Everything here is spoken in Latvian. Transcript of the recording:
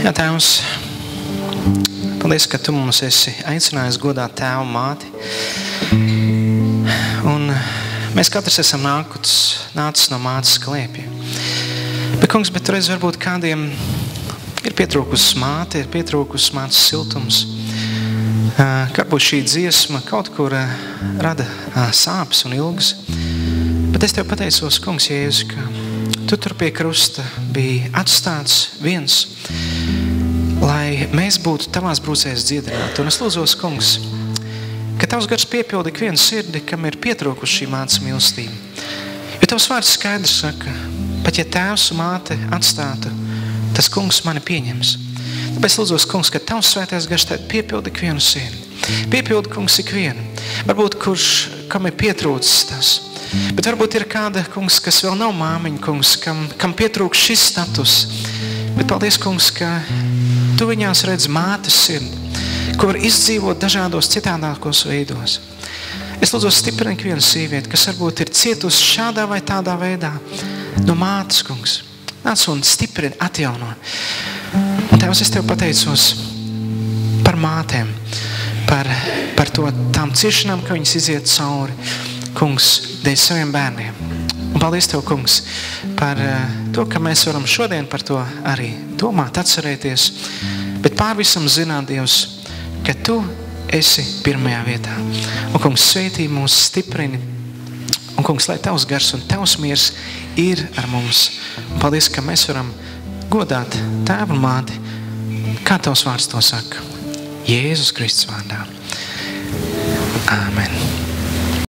Jā, Tēvs, paldies, ka Tu mums esi aicinājis godāt tēvu māti. Un mēs katrs esam nācis no mātes sklēpja. Bet, kungs, bet reiz varbūt kādiem ir pietrūkusi māte, ir pietrūkusi mātes siltums. Varbūt šī dziesma kaut kur rada sāpes un ilgas. Bet es Tev pateicos, kungs, Jēzus, ka Tu tur pie krusta biji atstāts viens, lai mēs būtu Tavās brūcēs dziedināti. Un es lūdzos, kungs, ka Tavs gars piepildi ikvienu sirdi, kam ir pietrūkusi šī mātes mīlestība. Jo Tavs vārds skaidrs saka, pat ja tēvs un māte atstātu, tas kungs mani pieņems. Tāpēc lūdzos, kungs, ka Tavs svētais gars piepildi ikvienu sirdi. Piepildi, kungs, ikvienu. Varbūt kam ir pietrūcis tas. Bet varbūt ir kāda, kungs, kas vēl nav māmiņa, kungs, kam pietrūks šis status. Bet paldies, kungs, ka Tu viņās redz mātes sirdi, ko var izdzīvot dažādos citādākos veidos. Es lūdzu stiprini ikvienu sievieti, kas varbūt ir cietusi šādā vai tādā veidā no mātes, kungs. Nāc un stiprini, atjauno. Un Tēvs, es Tev pateicos par mātēm, par tām ciešanām, ka viņas iziet cauri, kungs, dēļ saviem bērniem. Un paldies Tev, kungs, par to, ka mēs varam šodien par to arī domāt, atcerēties, bet pārvisam zināt, Dievs, ka Tu esi pirmajā vietā. Un, kungs, sveitī mūs, stiprini. Un, kungs, lai Tavs gars un Tavs miers ir ar mums. Un paldies, ka mēs varam godāt tēvu un māti, kā Tavs vārds to saka. Jēzus Kristus vārdā. Āmen.